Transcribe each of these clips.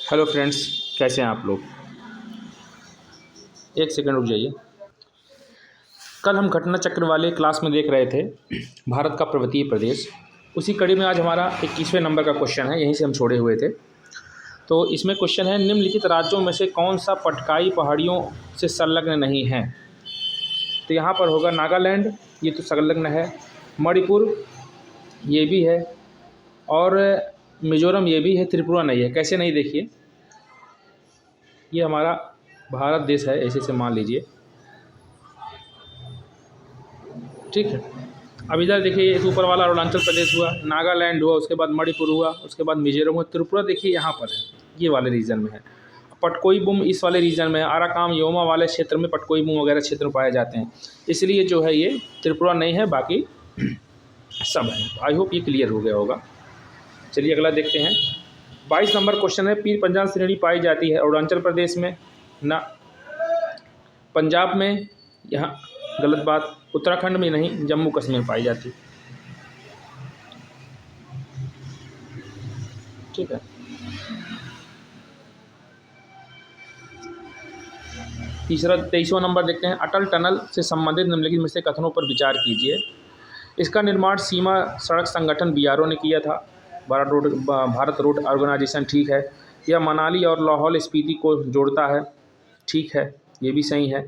Hello friends, कैसे हैं आप लोग। एक सेकंड रुक जाइए। कल हम घटना चक्र वाले क्लास में देख रहे थे भारत का पर्वतीय प्रदेश। उसी कड़ी में आज हमारा 21वें नंबर का क्वेश्चन है, यहीं से हम छोड़े हुए थे। तो इसमें क्वेश्चन है, निम्नलिखित राज्यों में से कौन सा पटकाई पहाड़ियों से संलग्न नहीं है। तो यहाँ पर होगा नागालैंड, ये तो संलग्न है। मणिपुर ये भी है, और मिजोरम ये भी है। त्रिपुरा नहीं है। कैसे नहीं, देखिए ये हमारा भारत देश है, ऐसे से मान लीजिए, ठीक है। अब इधर देखिए, एक ऊपर वाला अरुणाचल प्रदेश हुआ, नागालैंड हुआ, उसके बाद मणिपुर हुआ, उसके बाद मिजोरम हुआ। त्रिपुरा देखिए यहाँ पर है, ये वाले रीजन में है। पटकोई बुम इस वाले रीजन में है। आराकाम योमा वाले क्षेत्र में पटकोई बुम वगैरह क्षेत्र में पाए जाते हैं, इसलिए जो है ये त्रिपुरा नहीं है, बाकी सब है। आई होप ये क्लियर हो गया होगा। चलिए अगला देखते हैं। 22 नंबर क्वेश्चन है, पीर पंजाल श्रेणी पाई जाती है अरुणाचल प्रदेश में ना, पंजाब में, यहाँ गलत बात, उत्तराखंड में नहीं, जम्मू कश्मीर पाई जाती, ठीक है। तीसरा 23वां नंबर देखते हैं, अटल टनल से संबंधित निम्नलिखित में से कथनों पर विचार कीजिए। इसका निर्माण सीमा सड़क संगठन बीआरओ ने किया था। भारत रोड ऑर्गेनाइजेशन, ठीक है। यह मनाली और लाहौल स्पीति को जोड़ता है, ठीक है, ये भी सही है।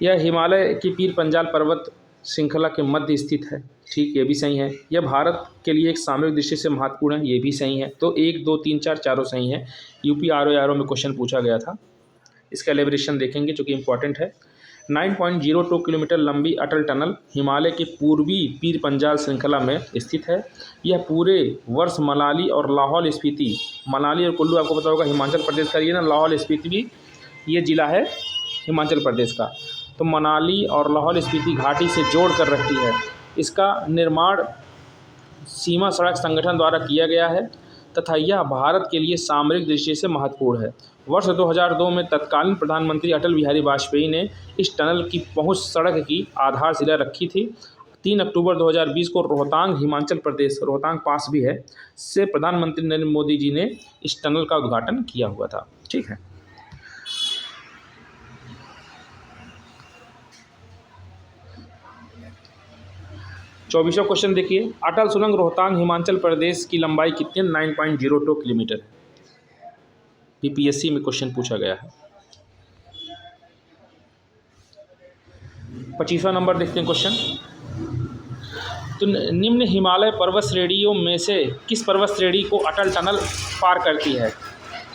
यह हिमालय की पीर पंजाल पर्वत श्रृंखला के मध्य स्थित है, ठीक, ये भी सही है। यह भारत के लिए एक सामरिक दृष्टि से महत्वपूर्ण है, ये भी सही है। तो 1 2 3 4 चारों सही है। यूपी आरओ में क्वेश्चन पूछा गया था, इसका एलिब्रेशन देखेंगे जो कि इम्पॉर्टेंट है। 9.02 किलोमीटर लंबी अटल टनल हिमालय के पूर्वी पीर पंजाल श्रृंखला में स्थित है। यह पूरे वर्ष मनाली और लाहौल स्पीति, मनाली और कुल्लू आपको पता होगा हिमाचल प्रदेश का, ये ना लाहौल स्पीति भी ये जिला है हिमाचल प्रदेश का। तो मनाली और लाहौल स्पीति घाटी से जोड़ कर रखती है। इसका निर्माण सीमा सड़क संगठन द्वारा किया गया है तथा यह भारत के लिए सामरिक दृष्टि से महत्वपूर्ण है। वर्ष 2002 में तत्कालीन प्रधानमंत्री अटल बिहारी वाजपेयी ने इस टनल की पहुंच सड़क की आधारशिला रखी थी। 3 अक्टूबर 2020 को रोहतांग, हिमाचल प्रदेश, रोहतांग पास भी है, से प्रधानमंत्री नरेंद्र मोदी जी ने इस टनल का उद्घाटन किया हुआ था, ठीक है। चौबीसवां क्वेश्चन देखिए, अटल सुरंग रोहतांग हिमाचल प्रदेश की लंबाई कितनी है। 9.02 किलोमीटर है। बीपीएससी में क्वेश्चन पूछा गया है। 25वां नंबर देखते हैं क्वेश्चन। तो निम्न हिमालय पर्वत श्रेणियों में से किस पर्वत श्रेणी को अटल टनल पार करती है।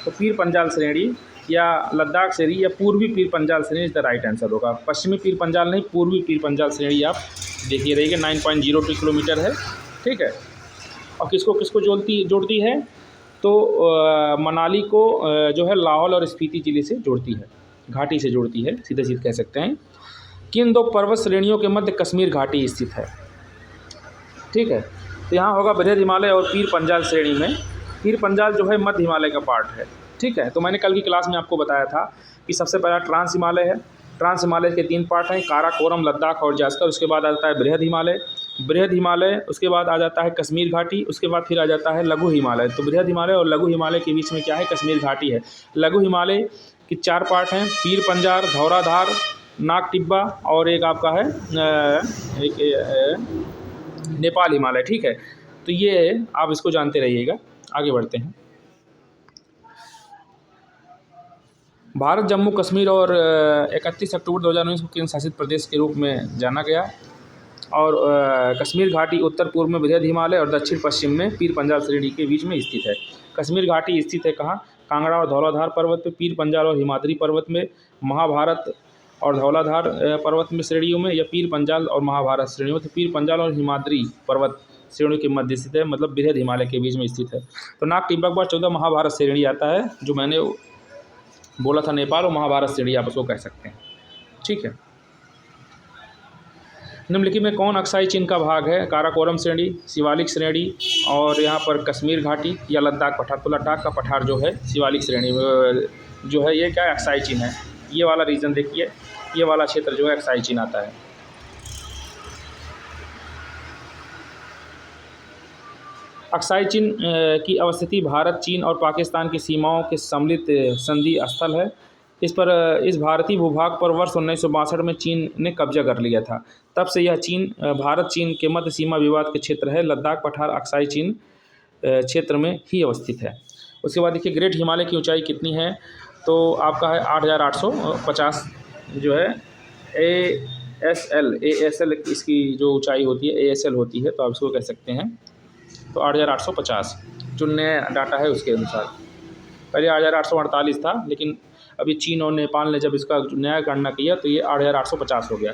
तो पीर पंजाल श्रेणी या लद्दाख श्रेणी या पूर्वी पीर पंजाल श्रेणी इज द राइट आंसर होगा। पश्चिमी पीर पंजाल नहीं, पूर्वी पीर पंजाल श्रेणी आप देखिए रहिएगा। 9.02 किलोमीटर है, ठीक है। और किसको किसको जोड़ती है, तो मनाली को जो है लाहौल और स्पीति जिले से जोड़ती है, घाटी से जोड़ती है, सीधे सीधे कह सकते हैं। किन 2 पर्वत श्रेणियों के मध्य कश्मीर घाटी स्थित है, ठीक है। तो यहाँ होगा बृहद हिमालय और पीर पंजाल श्रेणी में। पीर पंजाल जो है मध्य हिमालय का पार्ट है, ठीक है। तो मैंने कल की क्लास में आपको बताया था कि सबसे पहला ट्रांस हिमालय है। ट्रांस हिमालय के 3 पार्ट हैं, काराकोरम, लद्दाख और जास्कर। उसके बाद आता है बृहद हिमालय, उसके बाद आ जाता है कश्मीर घाटी, उसके बाद फिर आ जाता है लघु हिमालय। तो बृहद हिमालय और लघु हिमालय के बीच में क्या है, कश्मीर घाटी है। लघु हिमालय के 4 पार्ट हैं, पीर पंजाल, धौराधार, नाग टिब्बा और एक आपका है नेपाल हिमालय, ठीक है। तो ये आप इसको जानते रहिएगा। आगे बढ़ते हैं। भारत जम्मू कश्मीर और 31 अक्टूबर 2019 को केंद्र शासित प्रदेश के रूप में जाना गया। और कश्मीर घाटी उत्तर पूर्व में बृहद हिमालय और दक्षिण पश्चिम में पीर पंजाल श्रेणी के बीच में स्थित है। कश्मीर घाटी स्थित है कहाँ, कांगड़ा और धौलाधार पर्वत में, पीर पंजाल और हिमाद्री पर्वत में, महाभारत और धौलाधार पर्वत में श्रेणियों में, या पीर पंजाल और महाभारत श्रेणियों में। तो पीर पंजाल और हिमाद्री पर्वत श्रेणियों के मध्य स्थित है, मतलब बृहद हिमालय के बीच में स्थित है। तो नाग टिब्बा के बाद 14 महाभारत श्रेणी आता है, जो मैंने बोला था, नेपाल और महाभारत श्रेणी आप उसको कह सकते हैं, ठीक है। निम्नलिखित में कौन अक्साई चीन का भाग है। काराकोरम श्रेणी, शिवालिक श्रेणी और यहाँ पर कश्मीर घाटी या लद्दाख पठार। तो लद्दाख का पठार जो है शिवालिक श्रेणी जो है, ये क्या है, अक्साई चीन है। ये वाला रीजन देखिए, ये वाला क्षेत्र जो है अक्साई चीन आता है। अक्साई चीन की अवस्थिति भारत, चीन और पाकिस्तान की सीमाओं के सम्मिलित संधि स्थल है। इस भारतीय भूभाग पर वर्ष 1962 में चीन ने कब्जा कर लिया था। तब से यह भारत चीन के मध्य सीमा विवाद के क्षेत्र है। लद्दाख पठार अक्साई चीन क्षेत्र में ही अवस्थित है। उसके बाद देखिए ग्रेट हिमालय की ऊंचाई कितनी है, तो आपका है 8,850 जो है ASL इसकी जो ऊंचाई होती है ASL होती है, तो आप इसको कह सकते हैं। तो 8,850 जो नया डाटा है उसके अनुसार, पहले 8,848 था, लेकिन अभी चीन और नेपाल ने जब इसका नया गणना किया तो ये 8,850 हो गया।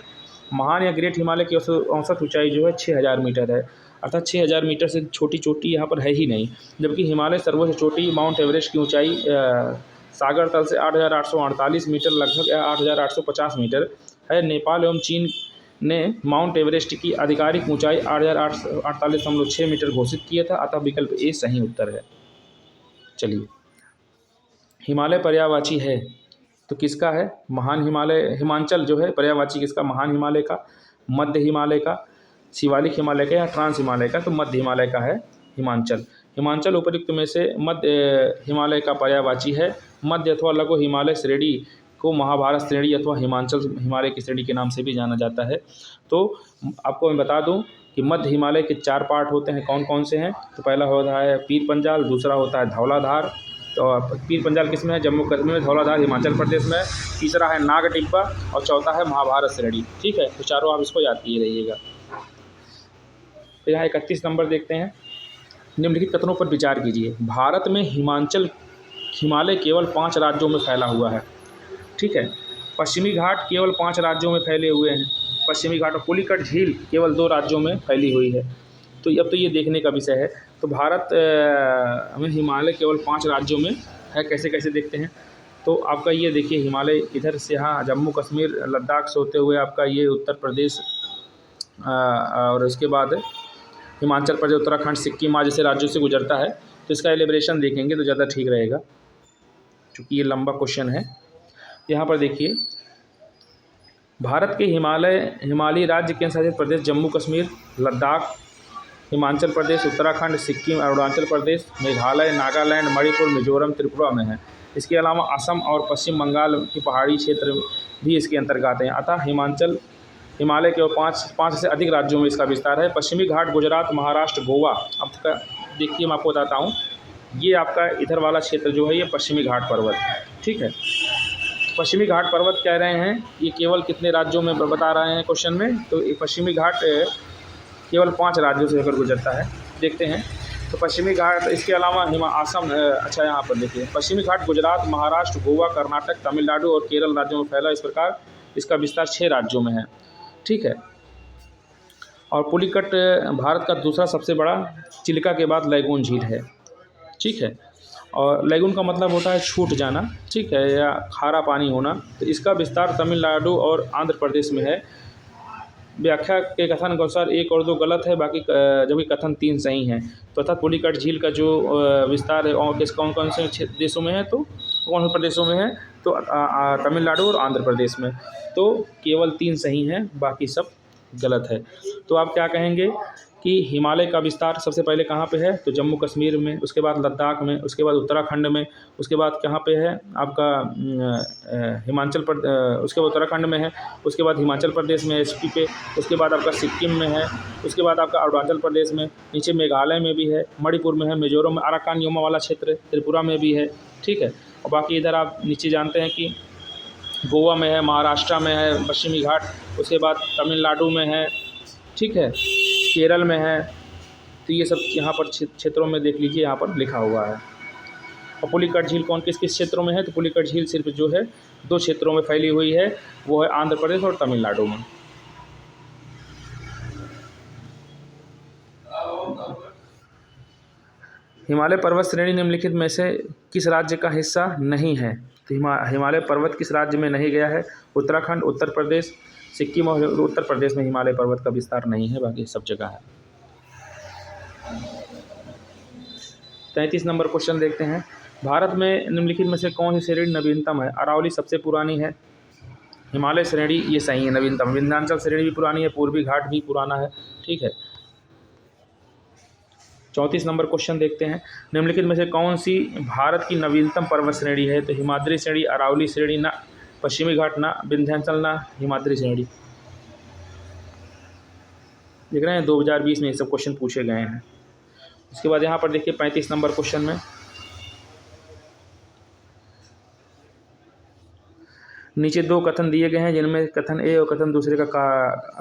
महान या ग्रेट हिमालय की औसत ऊंचाई जो है 6,000 मीटर है, अर्थात 6,000 मीटर से छोटी चोटी यहाँ पर है ही नहीं। जबकि हिमालय सर्वोच्च चोटी माउंट एवरेस्ट की ऊंचाई सागर तल से 8,848 मीटर लगभग 8,850 मीटर है। नेपाल एवं चीन ने माउंट एवरेस्ट की आधिकारिक ऊंचाई 8,848.6 मीटर घोषित किया था, अतः विकल्प ए सही उत्तर है। चलिए, हिमालय पर्यायवाची है तो किसका है? महान हिमालय, हिमांचल जो है पर्यायवाची किसका? महान हिमालय का, मध्य हिमालय का, शिवालिक हिमालय का या ट्रांस हिमालय का? तो मध्य हिमालय का है हिमांचल। हिमांचल उपयुक्त में से मध्य हिमालय का पर्यायवाची है। मध्य अथवा लघु हिमालय श्रेणी को महाभारत श्रेणी अथवा हिमांचल हिमालय की श्रेणी के नाम से भी जाना जाता है। तो आपको मैं बता दूं कि मध्य हिमालय के 4 पार्ट होते हैं। कौन कौन से हैं? तो पहला होता है पीर पंजाल, दूसरा होता है धौलाधार, तो पीर पंजाल किस में है? जम्मू कश्मीर में, धौलाधार हिमाचल प्रदेश में, तीसरा है नाग टिब्बा और चौथा है महाभारत श्रेणी। ठीक है, तो चारों आप इसको याद किए रहिएगा। तो यहाँ 31 नंबर देखते हैं। निम्नलिखित कथनों पर विचार कीजिए। भारत में हिमालय केवल 5 राज्यों में फैला हुआ है। ठीक है, पश्चिमी घाट केवल 5 राज्यों में फैले हुए हैं। पश्चिमी घाट और पुलिकट झील केवल 2 राज्यों में फैली हुई है। तो अब तो ये देखने का विषय है। तो भारत में हिमालय केवल 5 राज्यों में है। कैसे कैसे देखते हैं? तो आपका ये देखिए, हिमालय इधर से यहाँ जम्मू कश्मीर लद्दाख से होते हुए आपका ये उत्तर प्रदेश और उसके बाद हिमाचल प्रदेश, उत्तराखंड, सिक्किम आज जैसे राज्यों से गुजरता है। तो इसका एलिब्रेशन देखेंगे तो ज़्यादा ठीक रहेगा, क्योंकि ये लंबा क्वेश्चन है। यहाँ पर देखिए, भारत के हिमालयी राज्य केंद्र शासित प्रदेश जम्मू कश्मीर, लद्दाख, हिमाचल प्रदेश, उत्तराखंड, सिक्किम, अरुणाचल प्रदेश, मेघालय, नागालैंड, मणिपुर, मिजोरम, त्रिपुरा में है। इसके अलावा असम और पश्चिम बंगाल के पहाड़ी क्षेत्र भी इसके अंतर्गत हैं। अतः हिमालय के 5 से अधिक राज्यों में इसका विस्तार है। पश्चिमी घाट गुजरात, महाराष्ट्र, गोवा। अब देखिए, मैं आपको बताता हूँ, ये आपका इधर वाला क्षेत्र जो है ये पश्चिमी घाट पर्वत। ठीक है, पश्चिमी घाट पर्वत कह रहे हैं ये केवल कितने राज्यों में बता रहे हैं क्वेश्चन में? तो ये पश्चिमी घाट केवल 5 राज्यों से होकर गुजरता है। देखते हैं, तो पश्चिमी घाट इसके अलावा असम, अच्छा यहाँ पर देखिए, पश्चिमी घाट गुजरात, महाराष्ट्र, गोवा, कर्नाटक, तमिलनाडु और केरल राज्यों में फैला। इस प्रकार इसका विस्तार 6 राज्यों में है। ठीक है, और पुलिकट भारत का दूसरा सबसे बड़ा चिल्का के बाद लैगून झील है। ठीक है, और लैगून का मतलब होता है छूट जाना। ठीक है, या खारा पानी होना। तो इसका विस्तार तमिलनाडु और आंध्र प्रदेश में है। व्याख्या के कथन के अनुसार 1 और 2 गलत है, बाकी जबकि कथन 3 सही हैं। तो अर्थात पुलिकट झील का जो विस्तार है और कौन कौन से देशों में है, तो कौन से प्रदेशों में है? तो तमिलनाडु और आंध्र प्रदेश में। तो केवल 3 सही हैं, बाकी सब गलत है। तो आप क्या कहेंगे कि हिमालय का विस्तार सबसे पहले कहाँ पे है? तो जम्मू कश्मीर में, उसके बाद लद्दाख में, उसके बाद उत्तराखंड में, उसके बाद कहाँ पे है आपका उसके बाद उत्तराखंड में है, उसके बाद हिमाचल प्रदेश में एचपी पे, उसके बाद आपका सिक्किम में है, उसके बाद आपका अरुणाचल प्रदेश में, नीचे मेघालय में भी है, मणिपुर में है, मिजोरम में, अराकान योमा वाला क्षेत्र त्रिपुरा में भी है। ठीक है, और बाकी इधर आप नीचे जानते हैं कि गोवा में है, महाराष्ट्र में है पश्चिमी घाट, उसके बाद तमिलनाडु में है। ठीक है, केरल में है। तो ये सब यहाँ पर क्षेत्रों में देख लीजिए, यहाँ पर लिखा हुआ है। और पुलिकट झील कौन किस किस क्षेत्रों में है? तो पुलिकट झील सिर्फ जो है 2 क्षेत्रों में फैली हुई है, वो है आंध्र प्रदेश और तमिलनाडु में। हिमालय पर्वत श्रेणी निम्नलिखित में से किस राज्य का हिस्सा नहीं है? तो हिमालय पर्वत किस राज्य में नहीं गया है? उत्तराखंड, उत्तर प्रदेश, सिक्किम और उत्तर प्रदेश में हिमालय पर्वत का विस्तार नहीं है, बाकी सब जगह है। 33 नंबर क्वेश्चन देखते हैं। भारत में निम्नलिखित में से कौन सी श्रेणी नवीनतम है? अरावली सबसे पुरानी है। हिमालय श्रेणी ये सही है, नवीनतम। विंध्याचल श्रेणी भी पुरानी है, पूर्वी घाट भी पुराना है। ठीक है, 34 नंबर क्वेश्चन देखते हैं, निम्नलिखित में से कौन सी भारत की नवीनतम पर्वत श्रेणी है? तो हिमाद्री श्रेणी, अरावली श्रेणी ना, पश्चिमी घाट ना, विंध्याचल ना, हिमाद्री श्रेणी। देख रहे हैं 2020 में ये सब क्वेश्चन पूछे गए हैं। उसके बाद यहाँ पर देखिए 35 नंबर क्वेश्चन में नीचे दो कथन दिए गए हैं, जिनमें कथन ए और कथन दूसरे का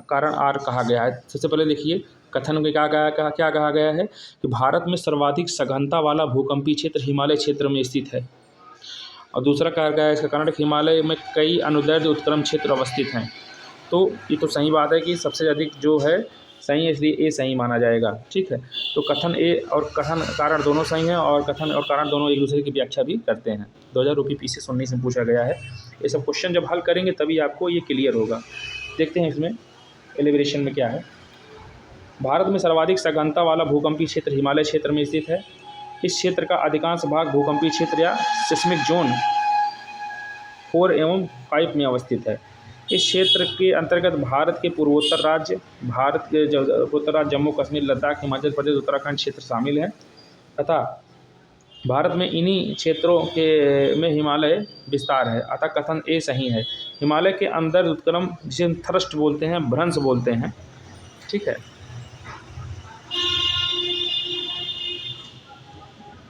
कारण आर कहा गया है। सबसे पहले देखिए कथन में क्या कहा गया है कि भारत में सर्वाधिक सघनता वाला भूकंपीय क्षेत्र हिमालय क्षेत्र में स्थित है। और दूसरा कहा गया है इसका कारण हिमालय में कई अनुदैर्ध्य उत्क्रम क्षेत्र अवस्थित हैं। तो ये तो सही बात है कि सबसे अधिक जो है सही है, इसलिए ए सही माना जाएगा। ठीक है, तो कथन ए और कथन कारण दोनों सही हैं और कथन और कारण दोनों एक दूसरे की व्याख्या भी करते हैं। 2000 रुपये पीसीएस 19 में पूछा गया है। ये सब क्वेश्चन जब हल करेंगे तभी आपको ये क्लियर होगा। देखते हैं इसमें एलिब्रेशन में क्या है। भारत में सर्वाधिक सघनता वाला भूकंपीय क्षेत्र हिमालय क्षेत्र में स्थित है। इस क्षेत्र का अधिकांश भाग भूकंपीय क्षेत्र या सिस्मिक जोन 4 एवं 5 में अवस्थित है। इस क्षेत्र के अंतर्गत भारत के पूर्वोत्तर राज्य जम्मू कश्मीर, लद्दाख, हिमाचल प्रदेश, उत्तराखंड क्षेत्र शामिल हैं तथा भारत में इन्हीं क्षेत्रों में हिमालय विस्तार है। अतः कथन ए सही है। हिमालय के अंदर उत्क्रम जिसे थ्रस्ट बोलते हैं, भ्रंश बोलते हैं। ठीक है,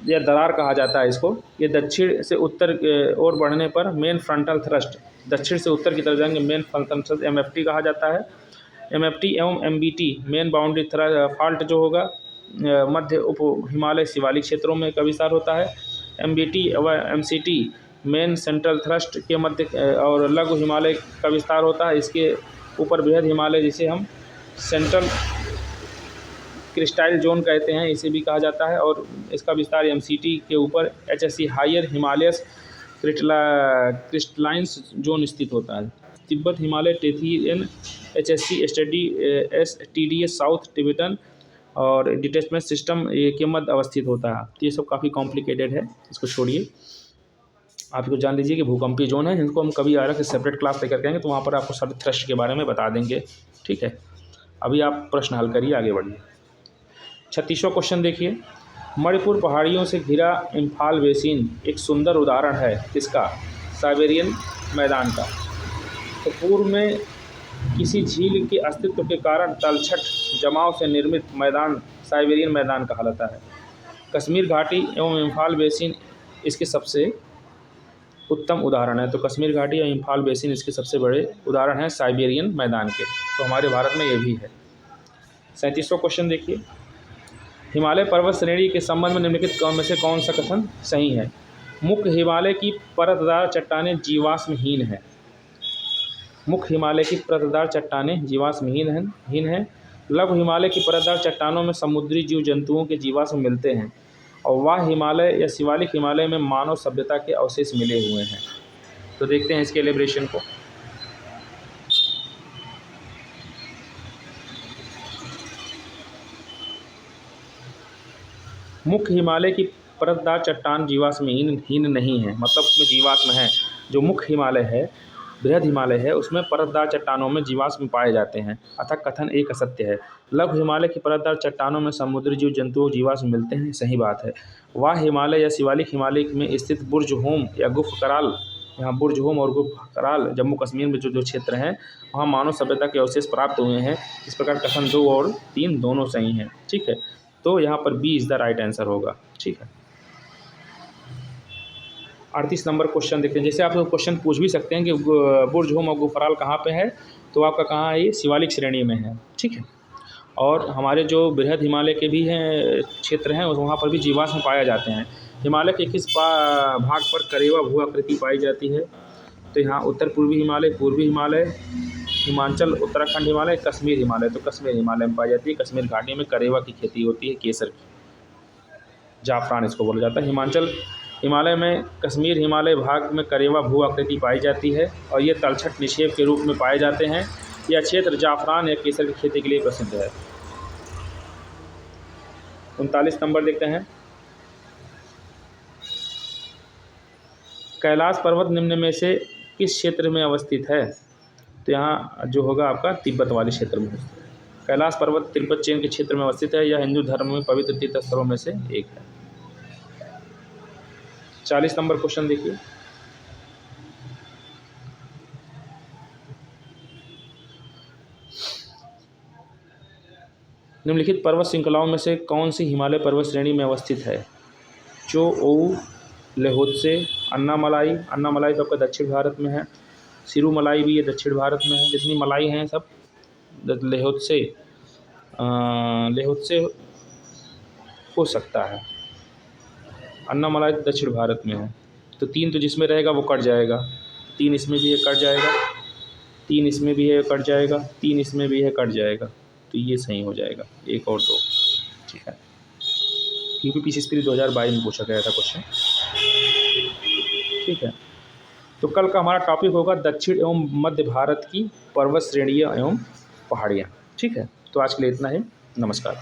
या दरार कहा जाता है इसको। ये दक्षिण से उत्तर ओर बढ़ने पर मेन फ्रंटल थ्रस्ट, दक्षिण से उत्तर की तरफ जाएंगे मेन फ्रंटल थ्रस्ट एमएफटी कहा जाता है। एमएफटी एवं एमबीटी मेन बाउंड्री फॉल्ट जो होगा मध्य उप हिमालय शिवालिक क्षेत्रों में का विस्तार होता है। एमबीटी व एमसीटी मेन सेंट्रल थ्रस्ट के मध्य और लघु हिमालय का विस्तार होता है। इसके ऊपर बृहद हिमालय जिसे हम सेंट्रल क्रिस्टाइल जोन कहते हैं, इसे भी कहा जाता है। और इसका विस्तार एमसीटी के ऊपर HSC higher Himalayas crystallines zone स्थित होता है। Tibet Himalaya Tethyan HSC study STDS south Tibetan और डिटैचमेंट सिस्टम के मध्य अवस्थित होता है। तो ये सब काफ़ी कॉम्प्लिकेटेड है, इसको छोड़िए। आप इसको जान लीजिए कि भूकंपीय जोन है, जिनको हम कभी अलग से सेपरेट क्लास लेकर के आएंगे तो वहाँ पर आपको सारे थ्रस्ट के बारे में बता देंगे। ठीक है, अभी आप प्रश्न हल करिए, आगे बढ़िए। 36वां क्वेश्चन देखिए, मणिपुर पहाड़ियों से घिरा इम्फाल बेसिन एक सुंदर उदाहरण है किसका? साइबेरियन मैदान का। तो पूर्व में किसी झील के अस्तित्व के कारण तलछट जमाव से निर्मित मैदान साइबेरियन मैदान कहलाता है। कश्मीर घाटी एवं इम्फाल बेसिन इसके सबसे उत्तम उदाहरण है। तो कश्मीर घाटी और इम्फाल बेसिन इसके सबसे बड़े उदाहरण हैं साइबेरियन मैदान के। तो हमारे भारत में ये भी है। 37वां क्वेश्चन देखिए, हिमालय पर्वत श्रेणी के संबंध में निम्नलिखित में से कौन सा कथन सही है? मुख्य हिमालय की परतदार चट्टानें जीवाश्महीन हैं। मुख्य हिमालय की परतदार चट्टानें जीवाश्महीन हैं। लघु हिमालय की परतदार चट्टानों में समुद्री जीव जंतुओं के जीवाश्म मिलते हैं और वह हिमालय या शिवालिक हिमालय में मानव सभ्यता के अवशेष मिले हुए हैं। तो देखते हैं इसके एलिब्रेशन को। मुख्य हिमालय की परतदार चट्टान जीवाश्महीन नहीं है, मतलब उसमें जीवाश्म है। जो मुख्य हिमालय है, बृहद हिमालय है, उसमें परतदार चट्टानों में जीवाश्म पाए जाते हैं। अतः कथन एक असत्य है। लघु हिमालय की परतदार चट्टानों में समुद्री जीव जंतुओं जीवाश्म मिलते हैं, सही बात है। वह हिमालय या शिवालिक हिमालय में स्थित बुर्ज होम या गुफ कराल, यहाँ बुर्ज होम और गुफ कराल जम्मू कश्मीर में जो क्षेत्र हैं वहाँ मानव सभ्यता के अवशेष प्राप्त हुए हैं। इस प्रकार कथन 2 और 3 दोनों सही हैं। ठीक है, तो यहाँ पर B is the right answer होगा। ठीक है, 38 नंबर क्वेश्चन देखते हैं। जैसे आप लोग क्वेश्चन पूछ भी सकते हैं कि बुर्ज होम और गुफराल कहाँ पे है, तो आपका कहाँ है, ये शिवालिक श्रेणी में है। ठीक है, और हमारे जो बृहद हिमालय के भी हैं क्षेत्र हैं वहाँ पर भी जीवाश्म पाए जाते हैं। हिमालय के किस भाग पर करेवा भू आकृति पाई जाती है? तो यहाँ उत्तर पूर्वी हिमालय, पूर्वी हिमालय, हिमाचल, उत्तराखंड हिमालय, कश्मीर हिमालय। तो कश्मीर हिमालय में पाई जाती है। कश्मीर घाटी में करेवा की खेती होती है, केसर की, जाफरान इसको बोला जाता है। हिमाचल हिमालय में कश्मीर हिमालय भाग में करेवा भू आकृति पाई जाती है और ये तलछट निक्षेप के रूप में पाए जाते हैं। यह क्षेत्र जाफरान या केसर की खेती के लिए प्रसिद्ध है। 39 नंबर देखते हैं, कैलाश पर्वत निम्न में से किस क्षेत्र में अवस्थित है? तो यहाँ जो होगा आपका तिब्बत वाले क्षेत्र में। कैलाश पर्वत तिब्बत चीन के क्षेत्र में अवस्थित है। यह हिंदू धर्म में पवित्र तीर्थ स्थलों में से एक है। 40 नंबर क्वेश्चन देखिए। निम्नलिखित पर्वत श्रृंखलाओं में से कौन सी हिमालय पर्वत श्रेणी में अवस्थित है? चोओउ, लेहोत्से, अन्नामलाई। अन्नामलाई तो आपका दक्षिण भारत में है। सिरुमलाई भी ये दक्षिण भारत में है। जितनी मलाई हैं सब लेहोत्से लेहोत्से हो सकता है। अन्नामलाई तो दक्षिण भारत में है। तो 3 तो जिसमें रहेगा वो कट जाएगा। 3 इसमें भी है, कट जाएगा। 3 इसमें भी है, कट जाएगा। 3 इसमें भी है, कट जाएगा। तो ये सही हो जाएगा, 1 और 2। ठीक है, यूपीपीसी स्पिरिट 2022 में पूछा गया था क्वेश्चन। ठीक है, तो कल का हमारा टॉपिक होगा दक्षिण एवं मध्य भारत की पर्वत श्रेणियाँ एवं पहाड़ियाँ। ठीक है, तो आज के लिए इतना ही। नमस्कार।